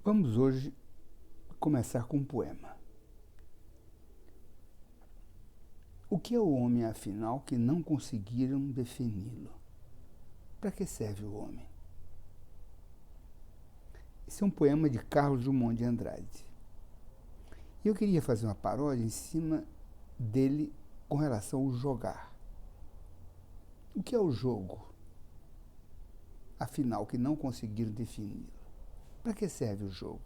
Vamos hoje começar com um poema. O que é o homem, afinal, que não conseguiram defini-lo? Para que serve o homem? Esse é um poema de Carlos Drummond de Andrade. E eu queria fazer uma paródia em cima dele com relação ao jogar. O que é o jogo, afinal, que não conseguiram defini-lo? Para que serve o jogo?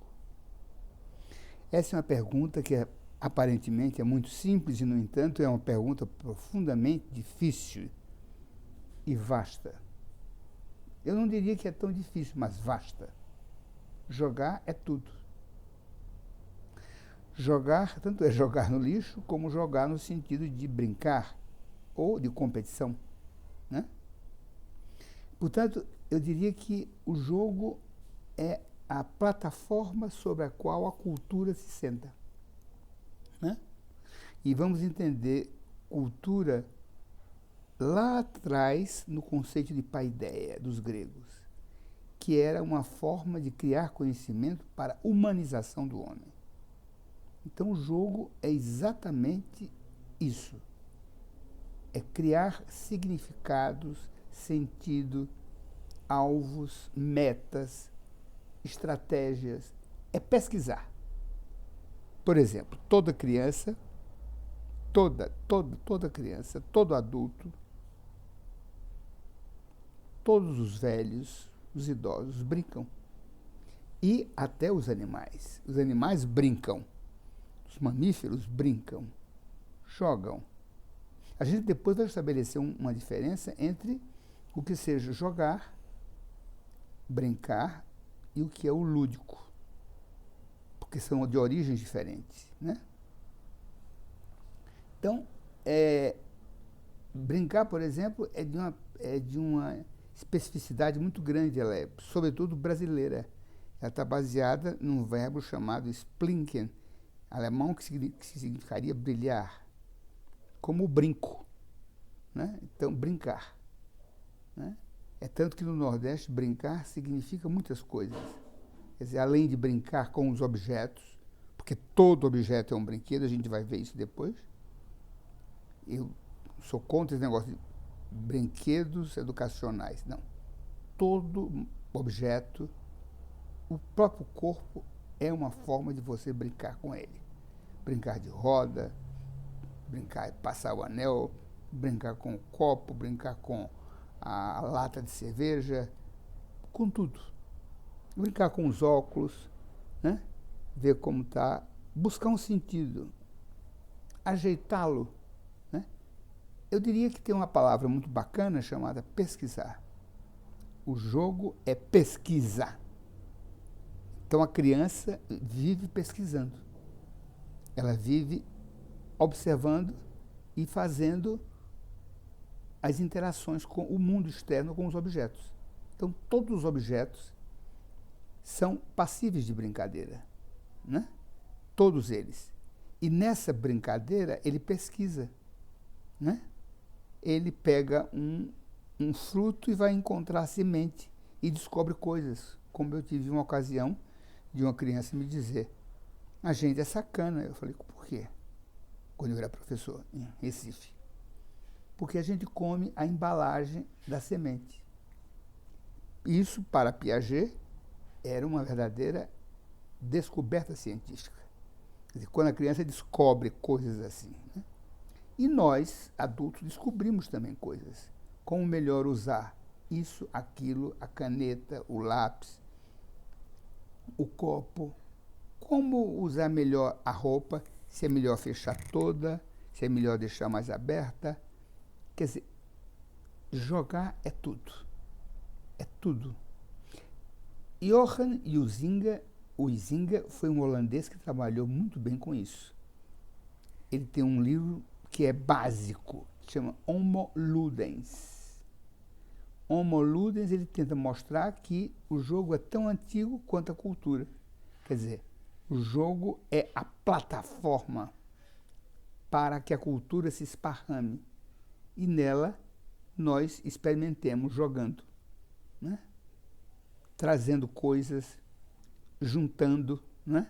Essa é uma pergunta que aparentemente é muito simples e, no entanto, é uma pergunta profundamente difícil e vasta. Eu não diria que é tão difícil, mas vasta. Jogar é tudo. Jogar, tanto é jogar no lixo, como jogar no sentido de brincar ou de competição, né? Portanto, eu diria que o jogo é a plataforma sobre a qual a cultura se senta, né? E vamos entender cultura lá atrás no conceito de paideia dos gregos, que era uma forma de criar conhecimento para a humanização do homem. Então o jogo é exatamente isso. É criar significados, sentido, alvos, metas, estratégias. É pesquisar. Por exemplo, toda criança, toda criança, todo adulto, todos os velhos, os idosos brincam. E até os animais. Os animais brincam. Os mamíferos brincam, jogam. A gente depois vai estabelecer uma diferença entre o que seja jogar, brincar, e o que é o lúdico, porque são de origens diferentes, né? Então, brincar, por exemplo, é de uma especificidade muito grande, ela é, sobretudo, brasileira. Ela está baseada num verbo chamado splinken, alemão, que significaria brilhar, como o brinco, né? Então, brincar, né? É tanto que no Nordeste brincar significa muitas coisas. Quer dizer, além de brincar com os objetos, porque todo objeto é um brinquedo, a gente vai ver isso depois. Eu sou contra esse negócio de brinquedos educacionais. Não. Todo objeto, o próprio corpo, é uma forma de você brincar com ele. Brincar de roda, brincar de passar o anel, brincar com o copo, brincar com a lata de cerveja, com tudo. Brincar com os óculos, né? Ver como está, buscar um sentido, ajeitá-lo, né? Eu diria que tem uma palavra muito bacana chamada pesquisar. O jogo é pesquisa. Então a criança vive pesquisando. Ela vive observando e fazendo as interações com o mundo externo, com os objetos. Então todos os objetos são passíveis de brincadeira, né? Todos eles. E nessa brincadeira ele pesquisa, né? Ele pega um fruto e vai encontrar a semente e descobre coisas, como eu tive uma ocasião de uma criança me dizer: a gente é sacana. Eu falei: por quê? Quando eu era professor em Recife. Porque a gente come a embalagem da semente. Isso, para Piaget, era uma verdadeira descoberta científica. Quer dizer, quando a criança descobre coisas assim, né? E nós, adultos, descobrimos também coisas. Como melhor usar isso, aquilo, a caneta, o lápis, o copo. Como usar melhor a roupa, se é melhor fechar toda, se é melhor deixar mais aberta. Quer dizer, jogar é tudo. É tudo. Johan Huizinga foi um holandês que trabalhou muito bem com isso. Ele tem um livro que é básico, que chama Homo Ludens. Homo Ludens, ele tenta mostrar que o jogo é tão antigo quanto a cultura. Quer dizer, o jogo é a plataforma para que a cultura se esparrame. E nela nós experimentemos jogando, né? Trazendo coisas, juntando, né?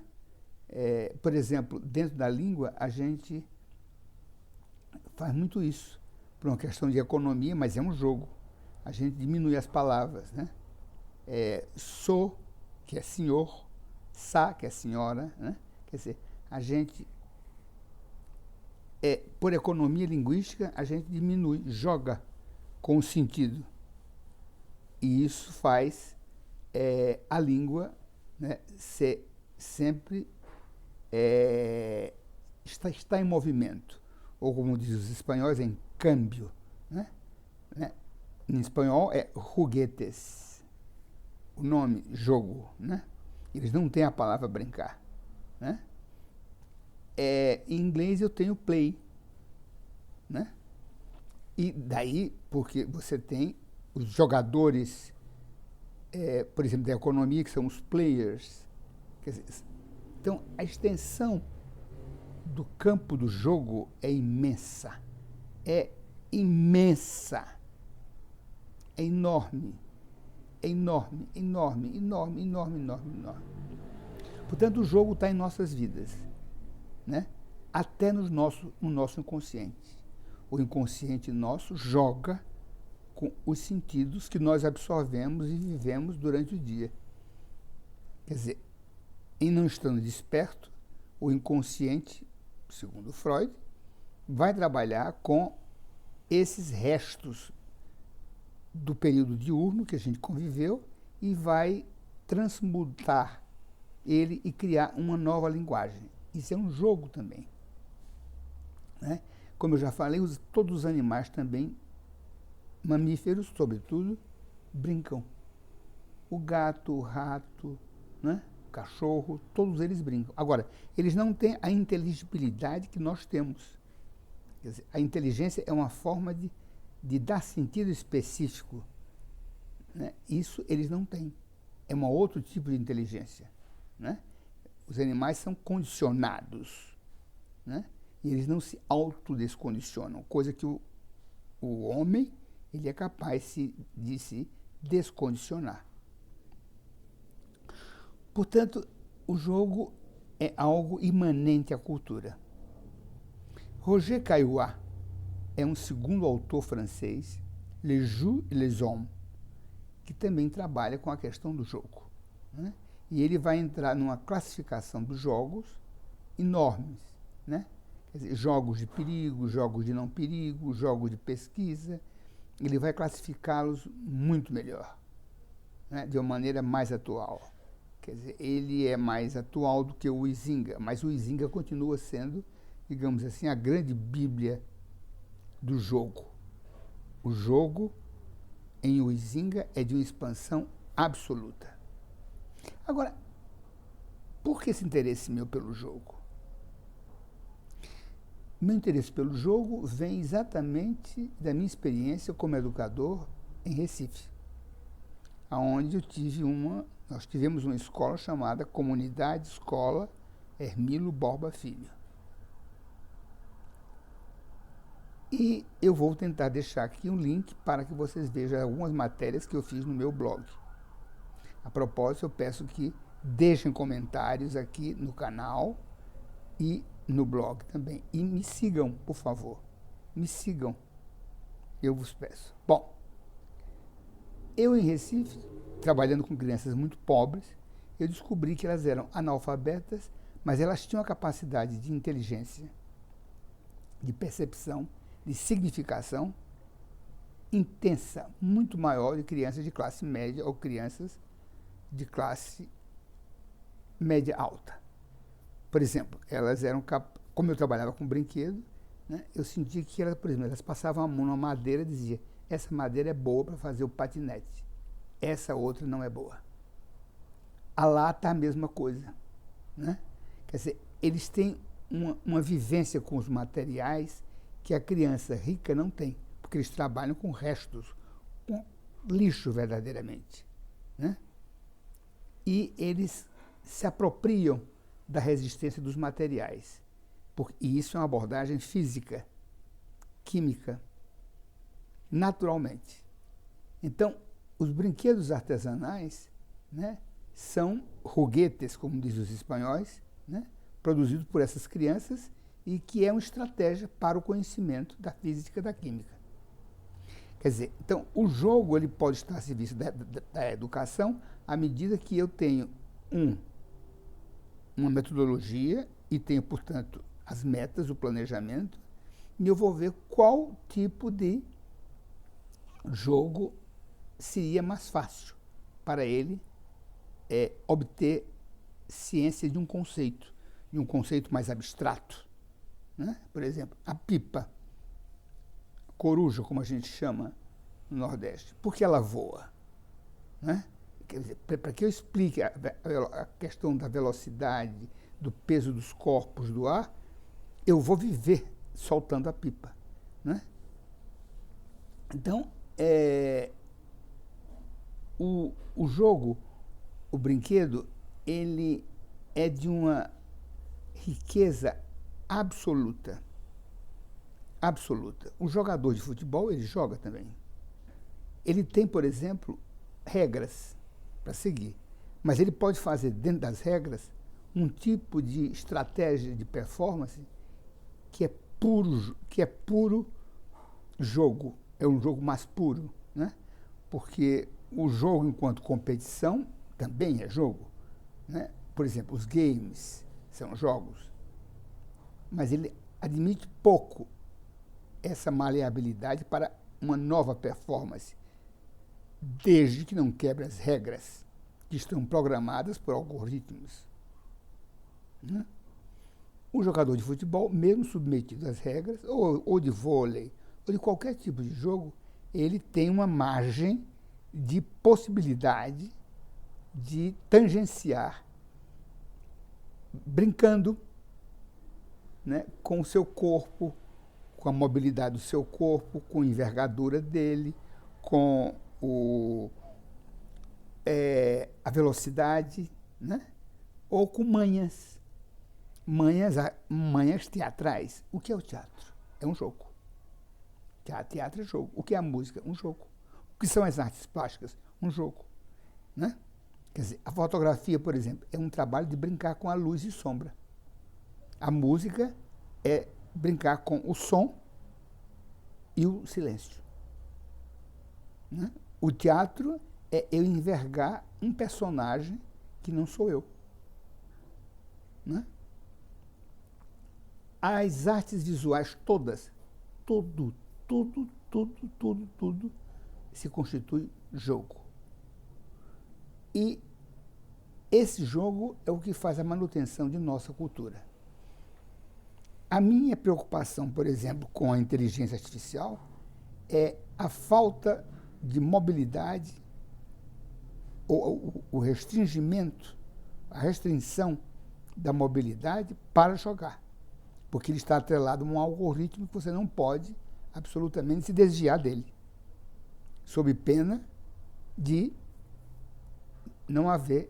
Por exemplo, dentro da língua, a gente faz muito isso, por uma questão de economia, mas é um jogo. A gente diminui as palavras, né? So, que é senhor, sa, que é senhora, né? Quer dizer, a gente, por economia linguística, a gente diminui, joga com o sentido. E isso faz a língua, né, ser sempre está em movimento. Ou como dizem os espanhóis, em câmbio. Né? Em espanhol é juguetes. O nome, jogo. Né? Eles não têm a palavra brincar. Né? Em inglês eu tenho play. Né? E daí, porque você tem os jogadores, por exemplo, da economia, que são os players. Quer dizer, então, a extensão do campo do jogo é imensa. É imensa. É enorme. É enorme, enorme, enorme, enorme, enorme, enorme. Portanto, o jogo está em nossas vidas, né? Até no nosso inconsciente. O inconsciente nosso joga com os sentidos que nós absorvemos e vivemos durante o dia. Quer dizer, em não estando desperto, o inconsciente, segundo Freud, vai trabalhar com esses restos do período diurno que a gente conviveu e vai transmutar ele e criar uma nova linguagem. Isso é um jogo também. Né? Como eu já falei, todos os animais também, mamíferos, sobretudo, brincam. O gato, o rato, né? O cachorro, todos eles brincam. Agora, eles não têm a inteligibilidade que nós temos. Quer dizer, a inteligência é uma forma de dar sentido específico. Né? Isso eles não têm. É um outro tipo de inteligência. Né? Os animais são condicionados. Né? E eles não se autodescondicionam, coisa que o homem ele é capaz de se descondicionar. Portanto, o jogo é algo imanente à cultura. Roger Caillois é um segundo autor francês, Les Jeux et les Hommes, que também trabalha com a questão do jogo. Né? E ele vai entrar numa classificação dos jogos enormes. Né? Quer dizer, jogos de perigo, jogos de não perigo, jogos de pesquisa. Ele vai classificá-los muito melhor, né? De uma maneira mais atual. Quer dizer, ele é mais atual do que o Huizinga, mas o Huizinga continua sendo, digamos assim, a grande bíblia do jogo. O jogo, em Huizinga, é de uma expansão absoluta. Agora, por que esse interesse meu pelo jogo? Meu interesse pelo jogo vem exatamente da minha experiência como educador em Recife, onde nós tivemos uma escola chamada Comunidade Escola Hermílio Borba Filho. E eu vou tentar deixar aqui um link para que vocês vejam algumas matérias que eu fiz no meu blog. A propósito, eu peço que deixem comentários aqui no canal e no blog também. E me sigam, por favor. Me sigam. Eu vos peço. Bom, eu em Recife, trabalhando com crianças muito pobres, eu descobri que elas eram analfabetas, mas elas tinham a capacidade de inteligência, de percepção, de significação intensa, muito maior de crianças de classe média ou crianças de classe média alta. Por exemplo, elas eram como eu trabalhava com brinquedo, né, eu sentia que elas, por exemplo, elas passavam a mão numa madeira e diziam: essa madeira é boa para fazer o patinete, essa outra não é boa. A lata é a mesma coisa. Né? Quer dizer, eles têm uma vivência com os materiais que a criança rica não tem, porque eles trabalham com restos, com lixo verdadeiramente. Né? E eles se apropriam da resistência dos materiais. E isso é uma abordagem física, química, naturalmente. Então, os brinquedos artesanais, né, são joguetes, como dizem os espanhóis, né? Produzidos por essas crianças e que é uma estratégia para o conhecimento da física e da química. Quer dizer, então, o jogo ele pode estar a serviço da educação à medida que eu tenho uma metodologia e tenho, portanto, as metas, o planejamento, e eu vou ver qual tipo de jogo seria mais fácil para ele obter ciência de um conceito mais abstrato, né? Por exemplo, a pipa, coruja, como a gente chama no Nordeste. Por que ela voa? Né? Quer dizer, para que eu explique a questão da velocidade, do peso dos corpos do ar, eu vou viver soltando a pipa. Né? Então, o jogo, o brinquedo, ele é de uma riqueza absoluta. Absoluta. O jogador de futebol, ele joga também. Ele tem, por exemplo, regras para seguir. Mas ele pode fazer, dentro das regras, um tipo de estratégia de performance que é puro jogo. É um jogo mais puro, né? Porque o jogo, enquanto competição, também é jogo. Né? Por exemplo, os games são jogos. Mas ele admite pouco essa maleabilidade para uma nova performance, desde que não quebre as regras que estão programadas por algoritmos. Né? O jogador de futebol, mesmo submetido às regras, ou de vôlei, ou de qualquer tipo de jogo, ele tem uma margem de possibilidade de tangenciar, brincando, né, com o seu corpo, com a mobilidade do seu corpo, com a envergadura dele, com a velocidade, né? Ou com manhas teatrais. O que é o teatro? É um jogo. Teatro é jogo. O que é a música? Um jogo. O que são as artes plásticas? Um jogo. Né? Quer dizer, a fotografia, por exemplo, é um trabalho de brincar com a luz e sombra. A música é brincar com o som e o silêncio. Né? O teatro é eu envergar um personagem que não sou eu. Né? As artes visuais todas, tudo se constitui jogo. E esse jogo é o que faz a manutenção de nossa cultura. A minha preocupação, por exemplo, com a inteligência artificial é a falta de mobilidade, ou o restringimento, a restrição da mobilidade para jogar. Porque ele está atrelado a um algoritmo que você não pode absolutamente se desviar dele, sob pena de não haver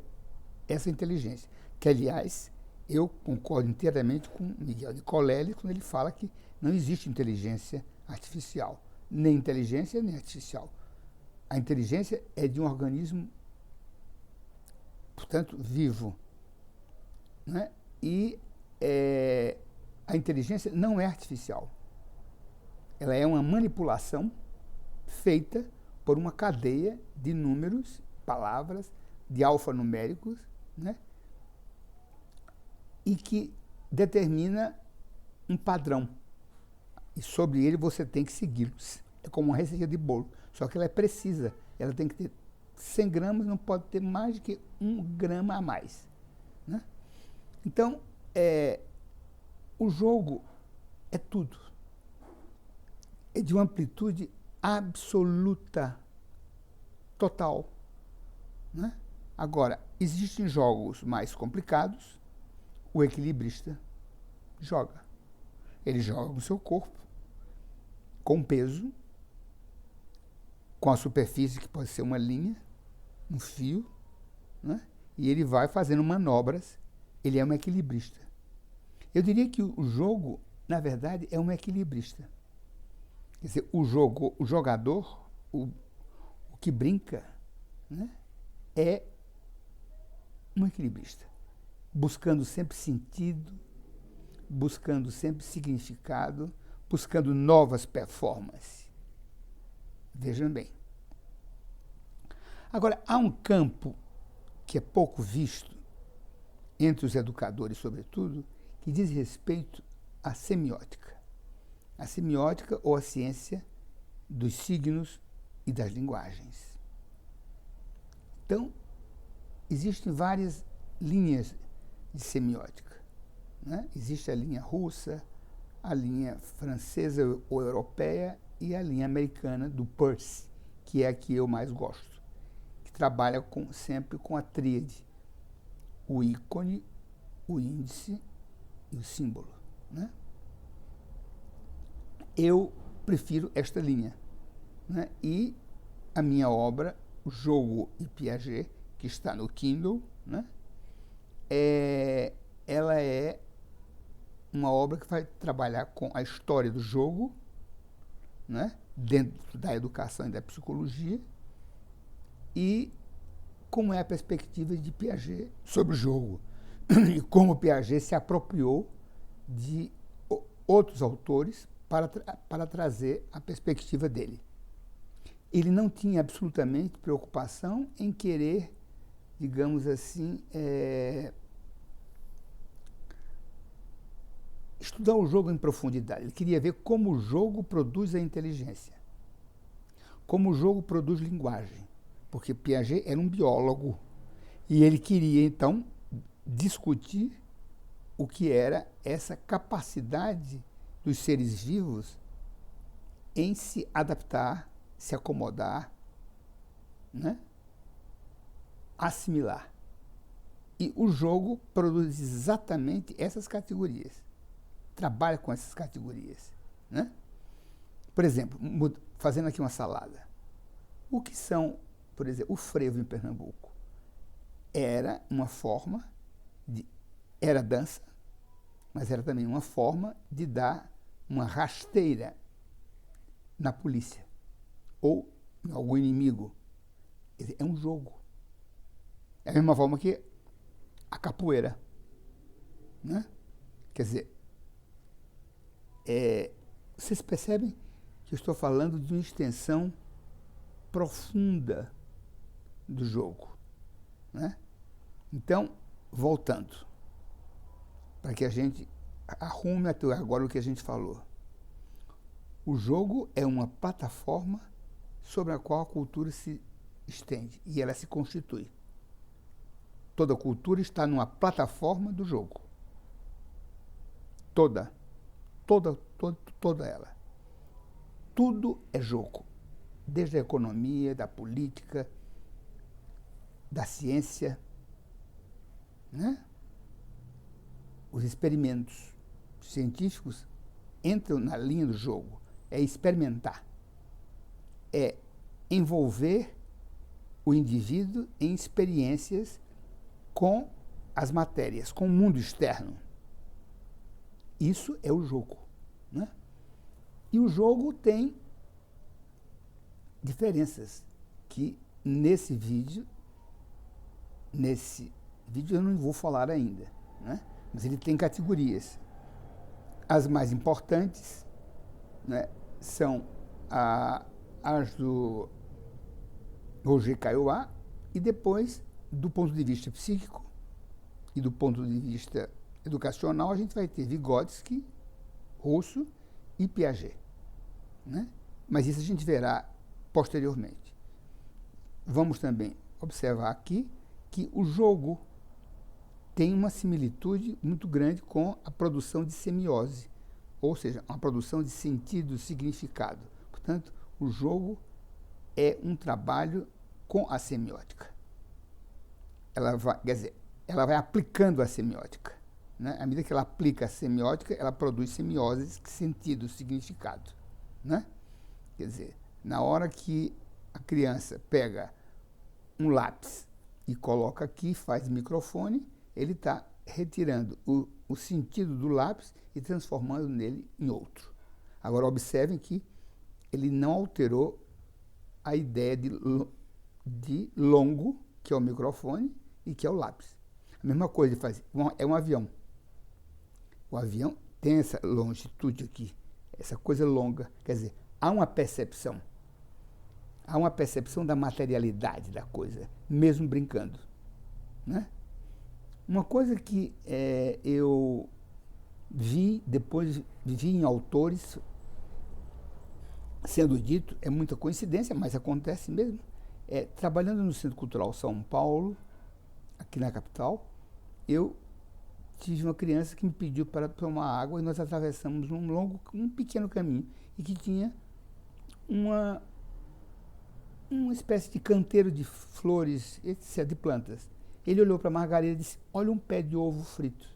essa inteligência. Que, aliás, eu concordo inteiramente com Miguel de Colelli quando ele fala que não existe inteligência artificial. Nem inteligência, nem artificial. A inteligência é de um organismo, portanto, vivo. Né? E a inteligência não é artificial. Ela é uma manipulação feita por uma cadeia de números, palavras, de alfanuméricos, né? E que determina um padrão. E sobre ele você tem que segui-los. É como uma receita de bolo. Só que ela é precisa. Ela tem que ter 100 gramas, não pode ter mais do que 1 grama a mais. Né? Então, o jogo é tudo. É de uma amplitude absoluta, total. Né? Agora, existem jogos mais complicados. O equilibrista joga. Ele joga com o seu corpo, com peso, com a superfície que pode ser uma linha, um fio, né? E ele vai fazendo manobras. Ele é um equilibrista. Eu diria que o jogo, na verdade, é um equilibrista. Quer dizer, o jogador, o que brinca, né, é um equilibrista, buscando sempre sentido, buscando sempre significado, buscando novas performances. Vejam bem. Agora, há um campo que é pouco visto, entre os educadores, sobretudo, que diz respeito à semiótica. A semiótica ou a ciência dos signos e das linguagens. Então, existem várias linhas de semiótica, né? Existe a linha russa, a linha francesa ou europeia e a linha americana do Peirce, que é a que eu mais gosto, que trabalha sempre com a tríade, o ícone, o índice e o símbolo, né? Eu prefiro esta linha, né? E a minha obra, O Jogo e Piaget, que está no Kindle, né? Ela é uma obra que vai trabalhar com a história do jogo, né? Dentro da educação e da psicologia, e como é a perspectiva de Piaget sobre o jogo, e como Piaget se apropriou de outros autores para trazer a perspectiva dele. Ele não tinha absolutamente preocupação em querer, digamos assim, estudar o jogo em profundidade. Ele queria ver como o jogo produz a inteligência, como o jogo produz linguagem, porque Piaget era um biólogo e ele queria, então, discutir o que era essa capacidade dos seres vivos em se adaptar, se acomodar, né? Assimilar. E o jogo produz exatamente essas categorias. Trabalha com essas categorias, né? Por exemplo, fazendo aqui uma salada. O que são, por exemplo, o frevo em Pernambuco? Era uma forma era dança, mas era também uma forma de dar uma rasteira na polícia ou em algum inimigo. É um jogo. É a mesma forma que a capoeira, né? Quer dizer, vocês percebem que eu estou falando de uma extensão profunda do jogo, né? Então, voltando, para que a gente arrume até agora o que a gente falou. O jogo é uma plataforma sobre a qual a cultura se estende e ela se constitui. Toda cultura está numa plataforma do jogo. Toda ela. Tudo é jogo, desde a economia, da política, da ciência, né? Os experimentos científicos entram na linha do jogo. É experimentar, é envolver o indivíduo em experiências com as matérias, com o mundo externo. Isso é o jogo, né? E o jogo tem diferenças que nesse vídeo eu não vou falar ainda, né? Mas ele tem categorias. As mais importantes, né, são as do Roger Caillois, e depois, do ponto de vista psíquico e do ponto de vista educacional, a gente vai ter Vygotsky, Russo e Piaget, né? Mas isso a gente verá posteriormente. Vamos também observar aqui que o jogo tem uma similitude muito grande com a produção de semiose, ou seja, uma produção de sentido, significado. Portanto, o jogo é um trabalho com a semiótica. Ela vai aplicando a semiótica, né? À medida que ela aplica a semiótica, ela produz semioses, sentido, significado, né? Quer dizer, na hora que a criança pega um lápis e coloca aqui, faz microfone, ele está retirando o sentido do lápis e transformando nele em outro. Agora, observem que ele não alterou a ideia de longo, que é o microfone, e que é o lápis. A mesma coisa ele faz. É um avião. O avião tem essa longitude aqui, essa coisa longa. Quer dizer, há uma percepção. Há uma percepção da materialidade da coisa, mesmo brincando. Né? Uma coisa que eu depois vi em autores sendo dito, é muita coincidência, mas acontece mesmo. Trabalhando no Centro Cultural São Paulo, aqui na capital, eu tive uma criança que me pediu para tomar água e nós atravessamos um pequeno caminho e que tinha uma espécie de canteiro de flores, etc., de plantas. Ele olhou para a margarida e disse, olha um pé de ovo frito.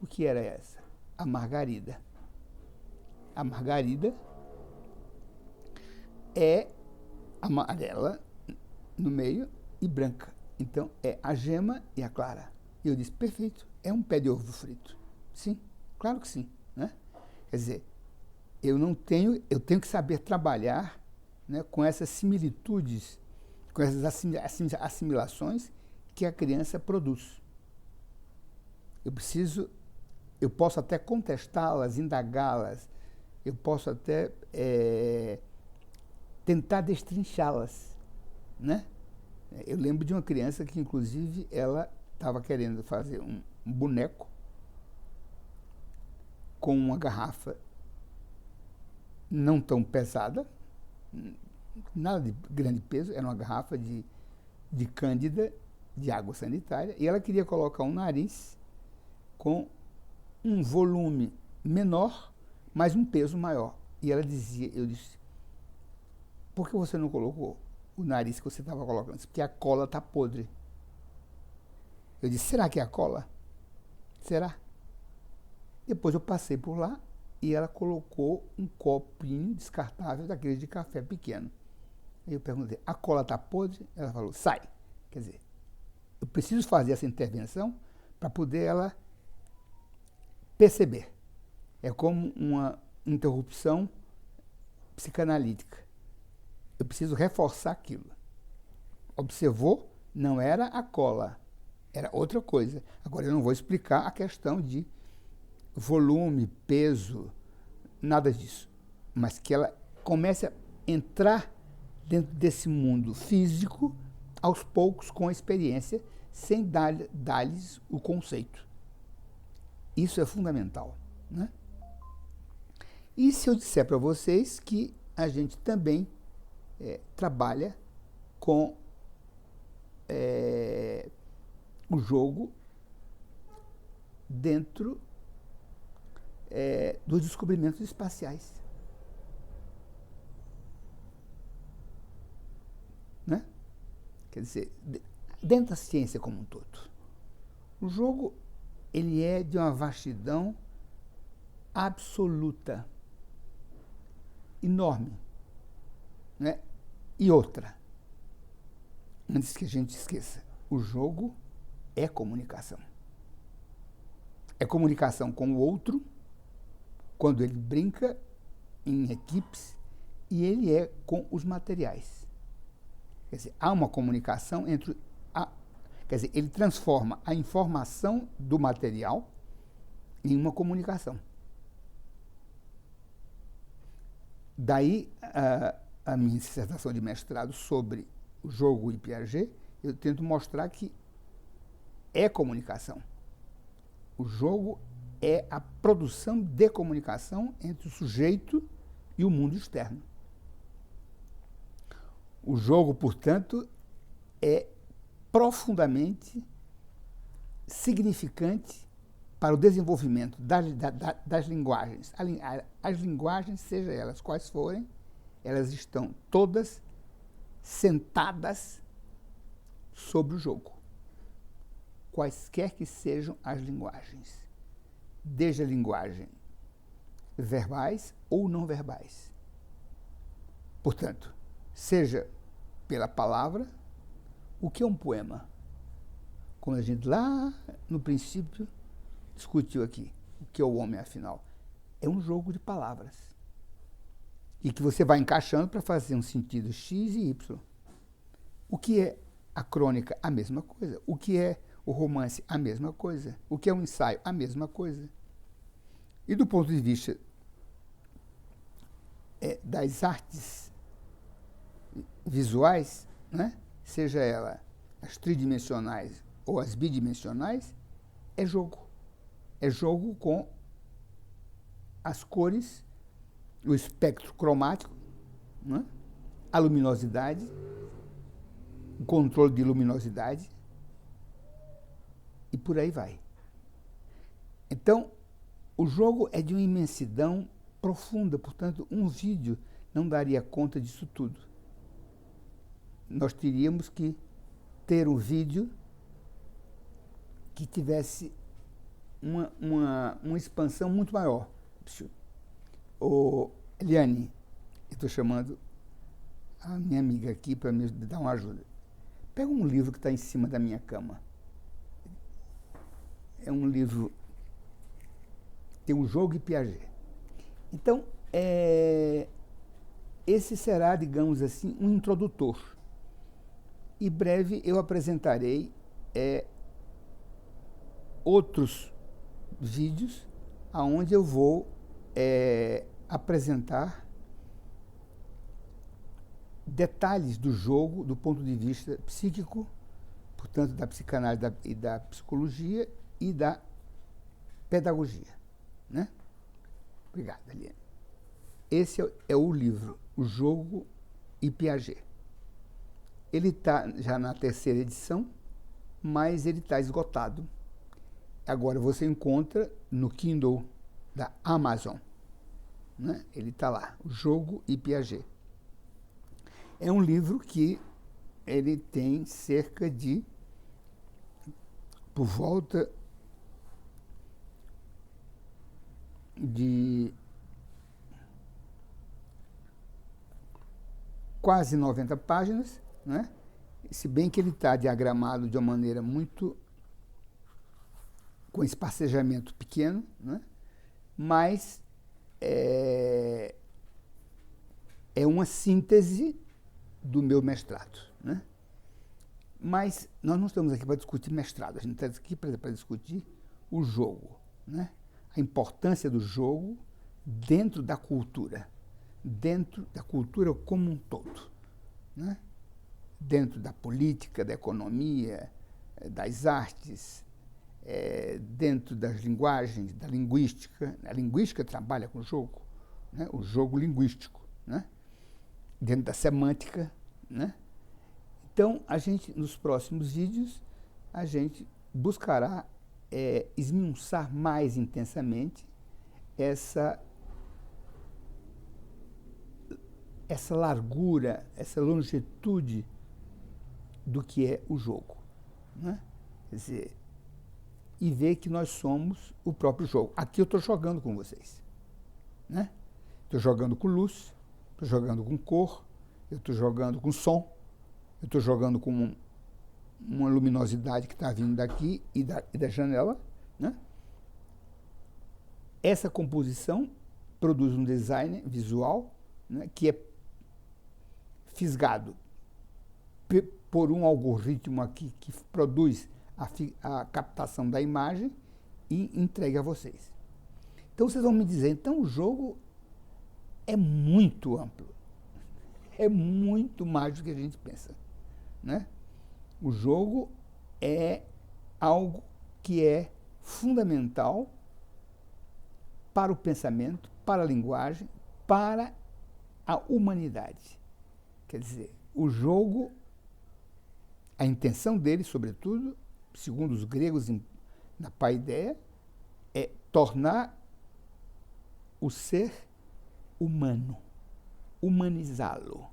O que era essa? A margarida. A margarida é amarela no meio e branca. Então, é a gema e a clara. E eu disse, perfeito, é um pé de ovo frito. Sim, claro que sim. Né? Quer dizer, eu tenho que saber trabalhar, né, com essas similitudes, com essas assimilações que a criança produz. Eu posso até contestá-las, indagá-las, eu posso até tentar destrinchá-las, né? Eu lembro de uma criança que, inclusive, ela estava querendo fazer um boneco com uma garrafa não tão pesada, nada de grande peso, era uma garrafa de cândida de água sanitária, e ela queria colocar um nariz com um volume menor, mas um peso maior. E ela dizia, eu disse, por que você não colocou o nariz que você estava colocando? Porque a cola está podre. Eu disse, será que é a cola? Será? Depois eu passei por lá e ela colocou um copinho descartável daquele de café pequeno. Aí eu perguntei, a cola está podre? Ela falou, sai. Quer dizer, eu preciso fazer essa intervenção para poder ela perceber. É como uma interrupção psicanalítica. Eu preciso reforçar aquilo. Observou? Não era a cola, era outra coisa. Agora eu não vou explicar a questão de volume, peso, nada disso. Mas que ela comece a entrar dentro desse mundo físico, aos poucos, com a experiência, sem dar-lhes o conceito. Isso é fundamental. Né? E se eu disser para vocês que a gente também trabalha com o jogo dentro dos descobrimentos espaciais. Né? Quer dizer, dentro da ciência como um todo. O jogo, ele é de uma vastidão absoluta, enorme. Né? E outra, antes que a gente esqueça, o jogo é comunicação. É comunicação com o outro, quando ele brinca em equipes, e ele é com os materiais. Quer dizer, há uma comunicação entre quer dizer, ele transforma a informação do material em uma comunicação. Daí a minha dissertação de mestrado sobre o jogo e Piaget, eu tento mostrar que é comunicação. O jogo é a produção de comunicação entre o sujeito e o mundo externo. O jogo, portanto, é profundamente significante para o desenvolvimento das linguagens. As linguagens, seja elas quais forem, elas estão todas sentadas sobre o jogo. Quaisquer que sejam as linguagens. Desde a linguagem verbais ou não verbais. Portanto, seja pela palavra, o que é um poema? Como a gente lá no princípio discutiu aqui, o que é o homem afinal? É um jogo de palavras. E que você vai encaixando para fazer um sentido X e Y. O que é a crônica? A mesma coisa. O que é O romance, a mesma coisa. O que é um ensaio? A mesma coisa. E do ponto de vista das artes visuais, né? Seja ela as tridimensionais ou as bidimensionais, é jogo. É jogo com as cores, o espectro cromático, né? A luminosidade, o controle de luminosidade, e por aí vai. Então, o jogo é de uma imensidão profunda, portanto, um vídeo não daria conta disso tudo. Nós teríamos que ter um vídeo que tivesse uma expansão muito maior. Eliane, eu estou chamando a minha amiga aqui para me dar uma ajuda. Pega um livro que está em cima da minha cama. É um livro, tem o Jogo e Piaget. Então, esse será, digamos assim, um introdutor. Em breve eu apresentarei outros vídeos onde eu vou apresentar detalhes do jogo do ponto de vista psíquico, portanto, da psicanálise e da psicologia e da pedagogia, né? Obrigado, Eliane. Esse é o livro, O Jogo e Piaget. Ele está já na 3ª edição, mas ele está esgotado. Agora você encontra no Kindle da Amazon, né? Ele está lá, O Jogo e Piaget. É um livro que ele tem cerca de, por volta de quase 90 páginas, né? Se bem que ele está diagramado de uma maneira muito com esparcejamento pequeno, né? Mas é uma síntese do meu mestrado, né? Mas nós não estamos aqui para discutir mestrado, a gente está aqui para discutir o jogo, né? A importância do jogo dentro da cultura como um todo, né? Dentro da política, da economia, das artes, dentro das linguagens, da linguística. A linguística trabalha com o jogo, né? O jogo linguístico, né? Dentro da semântica, né? Então, a gente, nos próximos vídeos, a gente buscará esmiuçar mais intensamente essa largura, essa longitude do que é o jogo, né? Quer dizer, e ver que nós somos o próprio jogo. Aqui eu estou jogando com vocês, né? Estou jogando com luz, estou jogando com cor, eu estou jogando com som, eu estou jogando com uma luminosidade que está vindo daqui e da janela, né? Essa composição produz um design visual, né, que é fisgado por um algoritmo aqui que produz a captação da imagem e entrega a vocês. Então vocês vão me dizer, então o jogo é muito amplo, é muito mais do que a gente pensa, né? O jogo é algo que é fundamental para o pensamento, para a linguagem, para a humanidade. Quer dizer, o jogo, a intenção dele, sobretudo, segundo os gregos na paideia, é tornar o ser humano, humanizá-lo.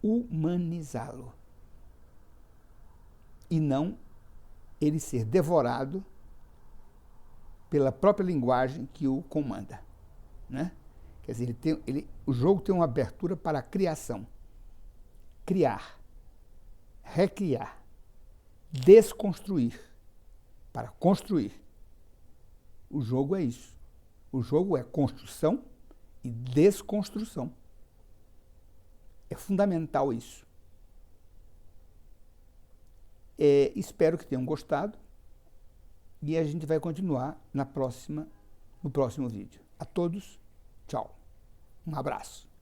Humanizá-lo. E não ele ser devorado pela própria linguagem que o comanda, né? Quer dizer, o jogo tem uma abertura para a criação. Criar, recriar, desconstruir, para construir. O jogo é isso. O jogo é construção e desconstrução. É fundamental isso. Espero que tenham gostado e a gente vai continuar no próximo vídeo. A todos, tchau. Um abraço.